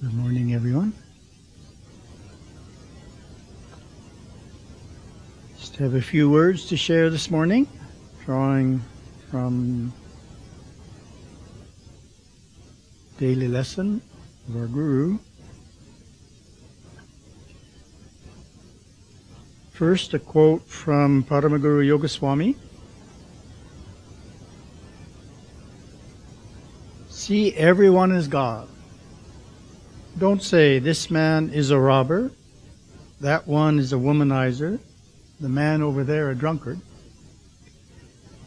Good morning, everyone. Just have a few words to share this morning, drawing from daily lesson of our Guru. First, a quote from Paramaguru Yogaswami. See everyone as God. Don't say, this man is a robber, that one is a womanizer, the man over there a drunkard.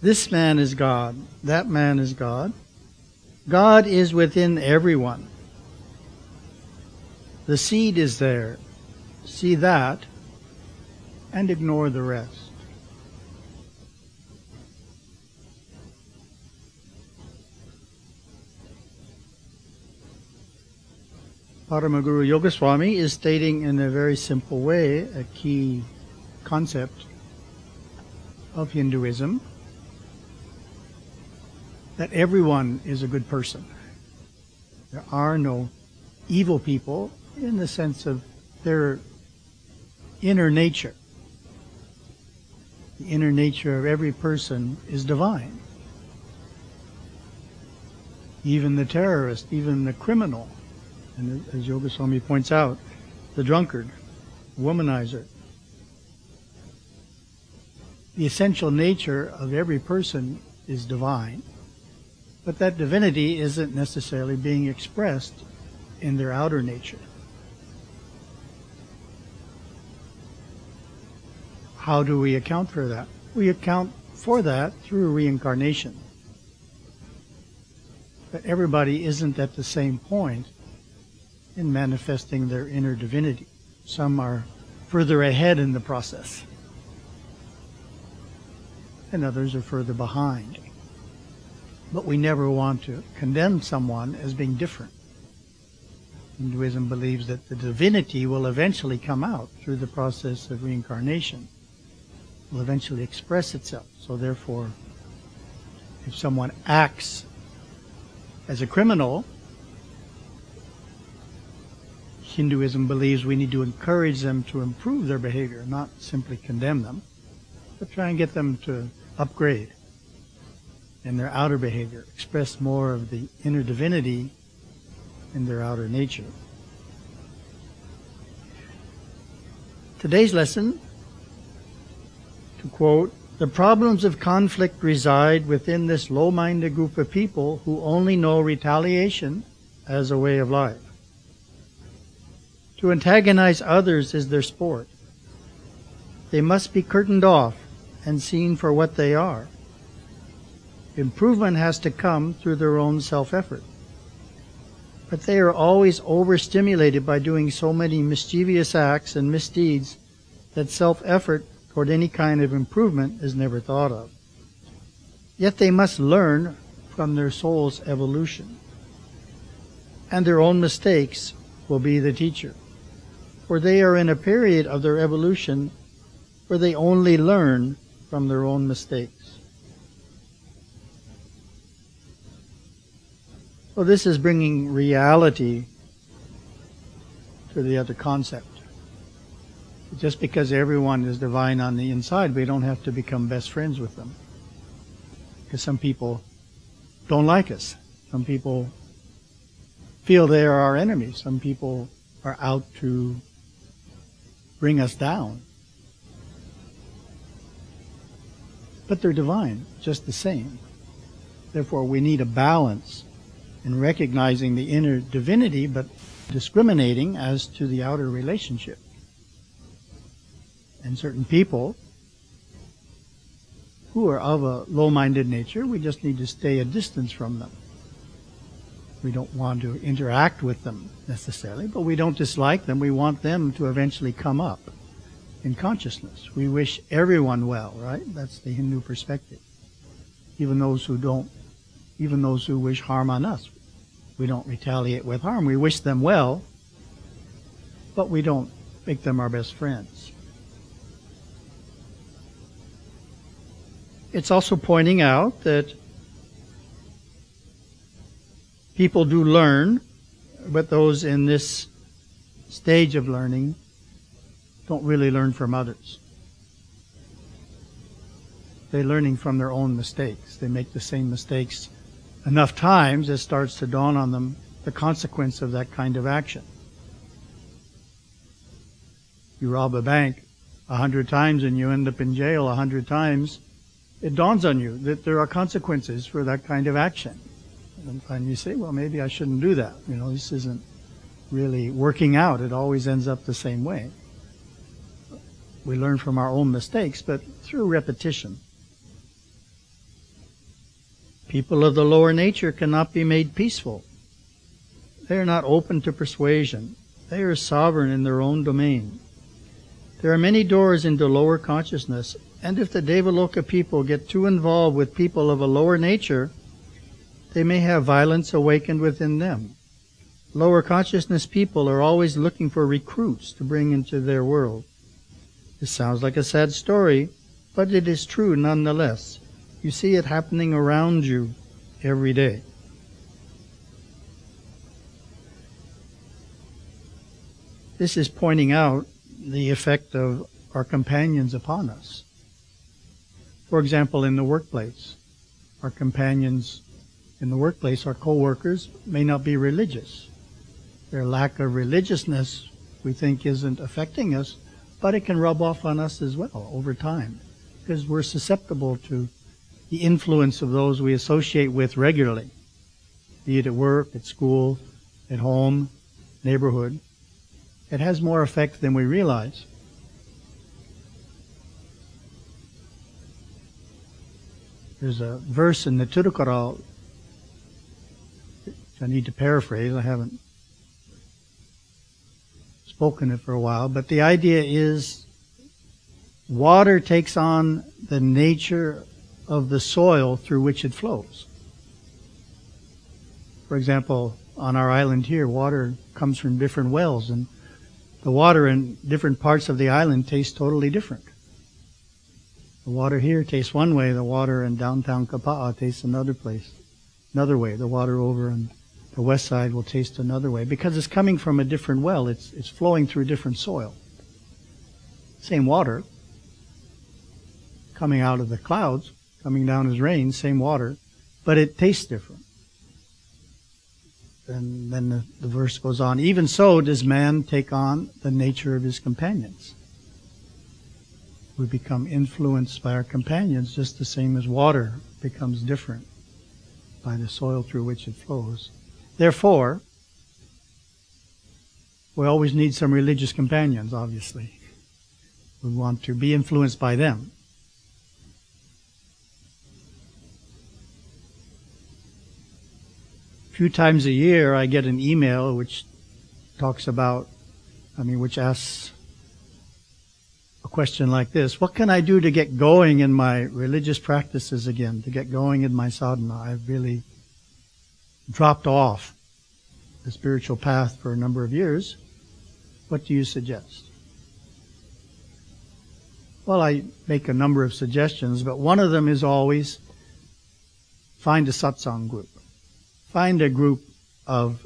This man is God, that man is God. God is within everyone. The seed is there. See that and ignore the rest. Paramaguru Yogaswami is stating in a very simple way a key concept of Hinduism, that everyone is a good person. There are no evil people in the sense of their inner nature. The inner nature of every person is divine. Even the terrorist, even the criminal, and as Yogaswami points out, the drunkard, womanizer. The essential nature of every person is divine, but that divinity isn't necessarily being expressed in their outer nature. How do we account for that? We account for that through reincarnation. But everybody isn't at the same point in manifesting their inner divinity. Some are further ahead in the process, and others are further behind. But we never want to condemn someone as being different. Hinduism believes that the divinity will eventually come out through the process of reincarnation, will eventually express itself. So therefore, if someone acts as a criminal, Hinduism believes we need to encourage them to improve their behavior, not simply condemn them, but try and get them to upgrade in their outer behavior, express more of the inner divinity in their outer nature. Today's lesson, to quote, "The problems of conflict reside within this low-minded group of people who only know retaliation as a way of life. To antagonize others is their sport. They must be curtained off and seen for what they are. Improvement has to come through their own self-effort. But they are always overstimulated by doing so many mischievous acts and misdeeds that self-effort toward any kind of improvement is never thought of. Yet they must learn from their soul's evolution, and their own mistakes will be the teacher. For they are in a period of their evolution where they only learn from their own mistakes." Well, this is bringing reality to the other concept. Just because everyone is divine on the inside, we don't have to become best friends with them. Because some people don't like us. Some people feel they are our enemies. Some people are out to bring us down. But they're divine, just the same. Therefore, we need a balance in recognizing the inner divinity, but discriminating as to the outer relationship. And certain people who are of a low-minded nature, we just need to stay a distance from them. We don't want to interact with them necessarily, but we don't dislike them. We want them to eventually come up in consciousness. We wish everyone well, right? That's the Hindu perspective. Even those who don't, even those who wish harm on us. We don't retaliate with harm. We wish them well, but we don't make them our best friends. It's also pointing out that people do learn But those in this stage of learning don't really learn from others. They're learning from their own mistakes. They make the same mistakes enough times, it starts to dawn on them the consequence of that kind of action. You rob a bank 100 times and you end up in jail 100 times, it dawns on you that there are consequences for that kind of action. And you say, well, maybe I shouldn't do that. You know, this isn't really working out. It always ends up the same way. We learn from our own mistakes, but through repetition. People of the lower nature cannot be made peaceful. They are not open to persuasion. They are sovereign in their own domain. There are many doors into lower consciousness, and if the Devaloka people get too involved with people of a lower nature, they may have violence awakened within them. Lower consciousness people are always looking for recruits to bring into their world. This sounds like a sad story, but it is true nonetheless. You see it happening around you every day. This is pointing out the effect of our companions upon us. For example, in the workplace, our companions in the workplace, our co-workers, may not be religious. Their lack of religiousness, we think, isn't affecting us, but it can rub off on us as well over time, because we're susceptible to the influence of those we associate with regularly, be it at work, at school, at home, neighborhood. It has more effect than we realize. There's a verse in the Tirukkural, which I need to paraphrase. I haven't spoken it for a while, but the idea is water takes on the nature of the soil through which it flows. For example, on our island here, water comes from different wells, and the water in different parts of the island tastes totally different. The water here tastes one way, the water in downtown Kapa'a tastes another way. The water over on the west side will taste another way, because it's coming from a different well. It's flowing through different soil. Same water coming out of the clouds, coming down as rain, same water, but it tastes different. And then the verse goes on, even so does man take on the nature of his companions. We become influenced by our companions just the same as water becomes different by the soil through which it flows. Therefore, we always need some religious companions, obviously. We want to be influenced by them. A few times a year I get an email which talks about, which asks a question like this: what can I do to get going in my religious practices again, to get going in my sadhana? I've really dropped off the spiritual path for a number of years. What do you suggest? Well, I make a number of suggestions, but one of them is always find a satsang group. Find a group of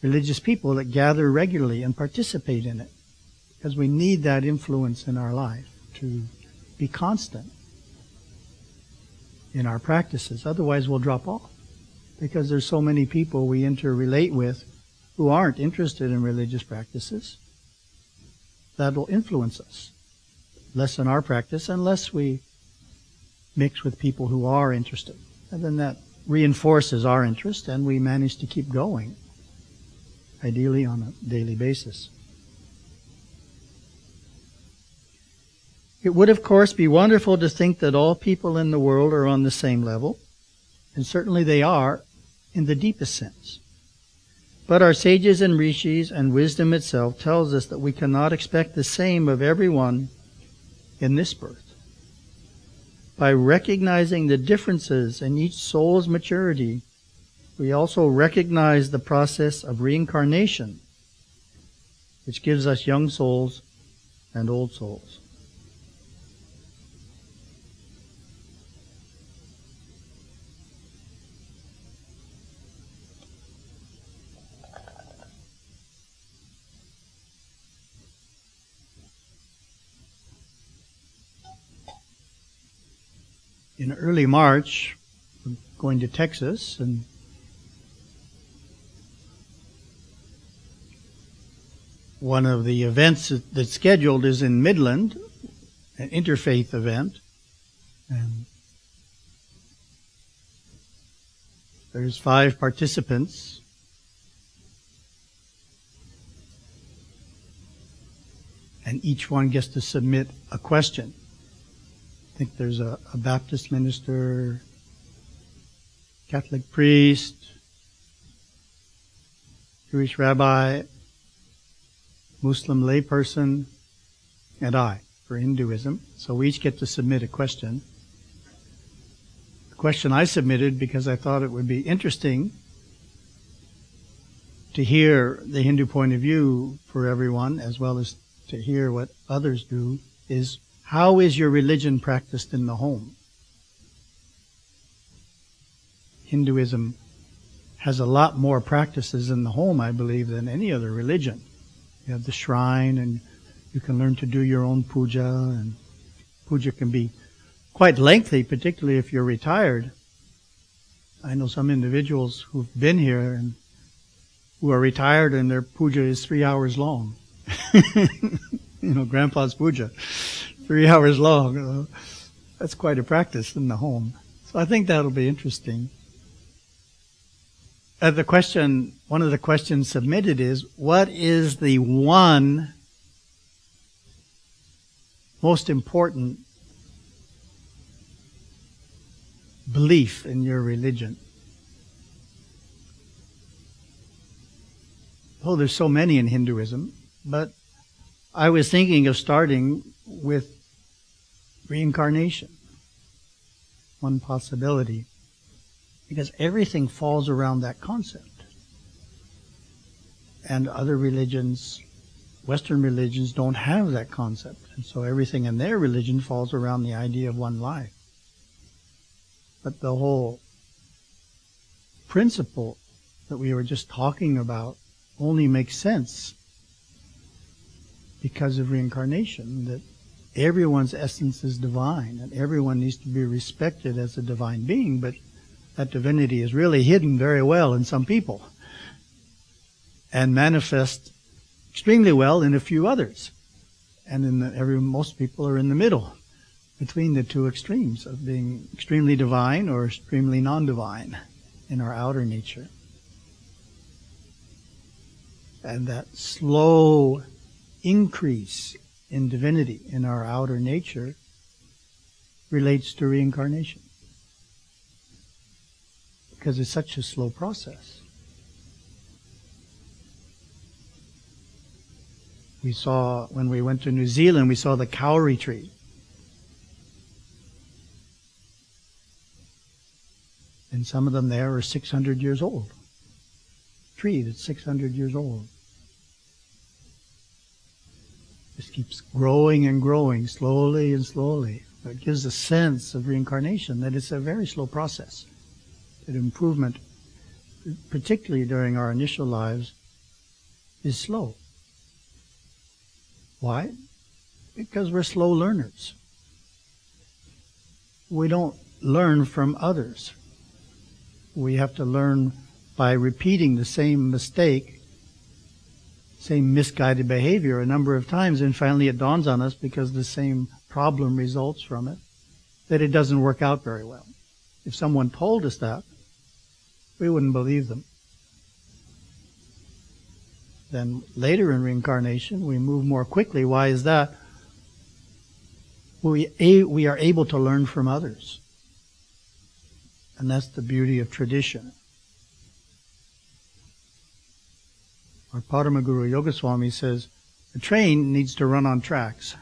religious people that gather regularly and participate in it, because we need that influence in our life to be constant in our practices. Otherwise, we'll drop off, because there's so many people we interrelate with who aren't interested in religious practices. That will influence us, lessen our practice, unless we mix with people who are interested. And then that reinforces our interest, and we manage to keep going, ideally on a daily basis. It would, of course, be wonderful to think that all people in the world are on the same level, and certainly they are in the deepest sense. But our sages and rishis and wisdom itself tells us that we cannot expect the same of everyone in this birth. By recognizing the differences in each soul's maturity, we also recognize the process of reincarnation, which gives us young souls and old souls. in early March, we're going to Texas, and one of the events that's scheduled is in Midland, an interfaith event, and there's 5 participants. And each one gets to submit a question. I think there's a Baptist minister, Catholic priest, Jewish rabbi, Muslim layperson, and I for Hinduism. So we each get to submit a question. The question I submitted because I thought it would be interesting to hear the Hindu point of view for everyone, as well as to hear what others do, is how is your religion practiced in the home? Hinduism has a lot more practices in the home, I believe, than any other religion. You have the shrine, and you can learn to do your own puja, and puja can be quite lengthy, particularly if you're retired. I know some individuals who've been here and who are retired, and their puja is 3 hours long. You know, Grandpa's puja, 3 hours long. That's quite a practice in the home. So I think that'll be interesting. The question, one of the questions submitted is, what is the one most important belief in your religion? Oh, there's so many in Hinduism, but I was thinking of starting with reincarnation, one possibility, because everything falls around that concept. And other religions, Western religions, don't have that concept. And so everything in their religion falls around the idea of one life. But the whole principle that we were just talking about only makes sense because of reincarnation, that everyone's essence is divine and everyone needs to be respected as a divine being, but that divinity is really hidden very well in some people and manifests extremely well in a few others. And most people are in the middle between the two extremes of being extremely divine or extremely non-divine in our outer nature. And that slow increase in divinity in our outer nature relates to reincarnation, because it's such a slow process. We saw, when we went to New Zealand, we saw the kauri tree. And some of them there are 600 years old. Tree that's 600 years old. Just keeps growing and growing, slowly and slowly. It gives a sense of reincarnation, that it's a very slow process. That improvement, particularly during our initial lives, is slow. Why? Because we're slow learners. We don't learn from others. We have to learn by repeating the same mistake, same misguided behavior a number of times, and finally it dawns on us, because the same problem results from it, that it doesn't work out very well. If someone told us that, we wouldn't believe them. Then later in reincarnation, we move more quickly. Why is that? We are able to learn from others. And that's the beauty of tradition. Our Paramaguru Yogaswami says, a train needs to run on tracks.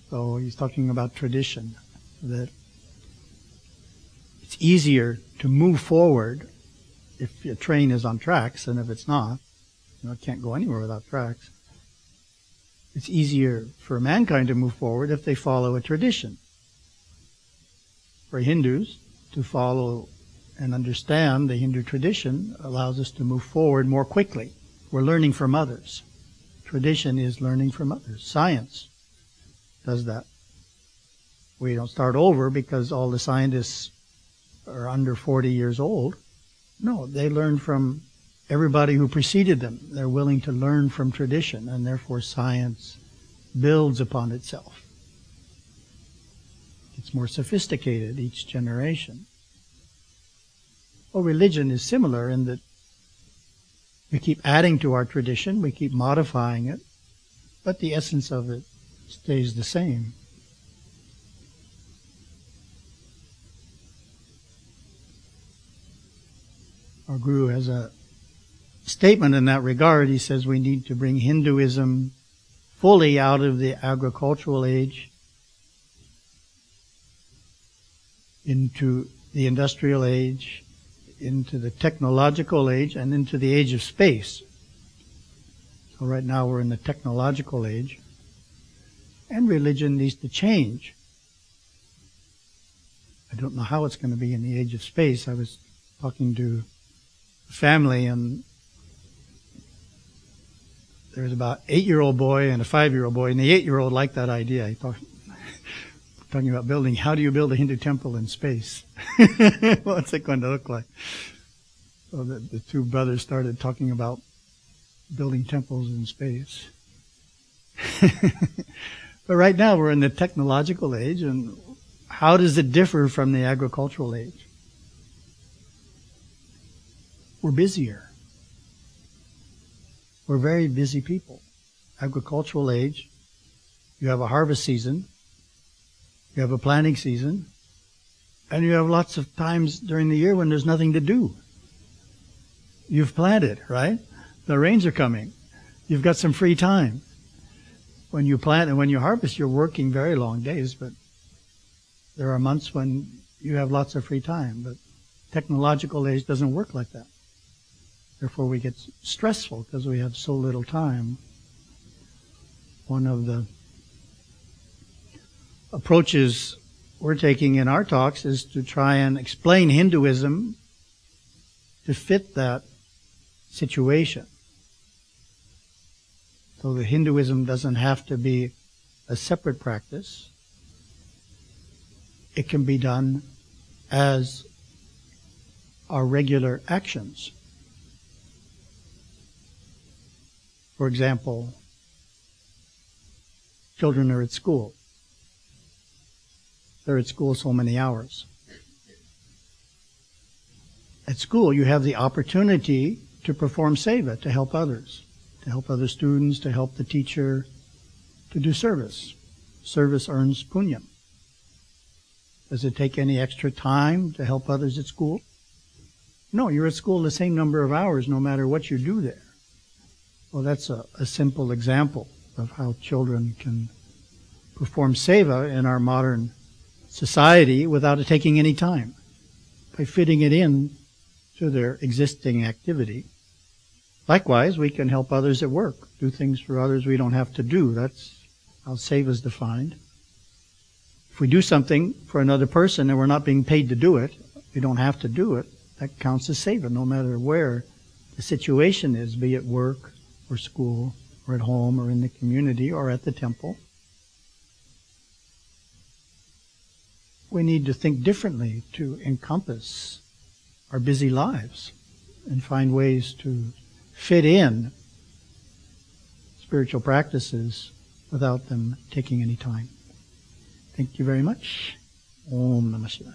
So he's talking about tradition, that it's easier to move forward if your train is on tracks than if it's not. You know, it can't go anywhere without tracks. It's easier for mankind to move forward if they follow a tradition. For Hindus, to follow and understand the Hindu tradition allows us to move forward more quickly. We're learning from others. Tradition is learning from others. Science does that. We don't start over because all the scientists are under 40 years old. No, they learn from everybody who preceded them. They're willing to learn from tradition, and therefore science builds upon itself. It's more sophisticated each generation. Well, religion is similar in that we keep adding to our tradition, we keep modifying it, but the essence of it stays the same. Our Guru has a statement in that regard. He says we need to bring Hinduism fully out of the agricultural age into the industrial age, into the technological age, and into the age of space. So right now we're in the technological age, and religion needs to change. I don't know how it's going to be in the age of space. I was talking to a family, and there's about an 8-year-old boy and a 5-year-old boy, and the 8-year-old liked that idea. He talking about building, how do you build a Hindu temple in space? What's it going to look like? So the two brothers started talking about building temples in space. But right now we're in the technological age, and how does it differ from the agricultural age? We're busier. We're very busy people. Agricultural age, you have a harvest season, you have a planting season, and you have lots of times during the year when there's nothing to do. You've planted, right? The rains are coming. You've got some free time. When you plant and when you harvest, you're working very long days, but there are months when you have lots of free time. But technological age doesn't work like that. Therefore, we get stressful because we have so little time. One of the approaches we're taking in our talks is to try and explain Hinduism to fit that situation. So the Hinduism doesn't have to be a separate practice. It can be done as our regular actions. For example, children are at school. They're at school so many hours. At school, you have the opportunity to perform seva, to help others, to help other students, to help the teacher, to do service. Service earns punya. Does it take any extra time to help others at school? No, you're at school the same number of hours no matter what you do there. Well, that's a simple example of how children can perform seva in our modern society without it taking any time, by fitting it in to their existing activity. Likewise, we can help others at work, do things for others we don't have to do. That's how seva is defined. If we do something for another person and we're not being paid to do it, we don't have to do it, that counts as seva, no matter where the situation is, be it work or school or at home or in the community or at the temple. We need to think differently to encompass our busy lives and find ways to fit in spiritual practices without them taking any time. Thank you very much. Om Namah Shivaya.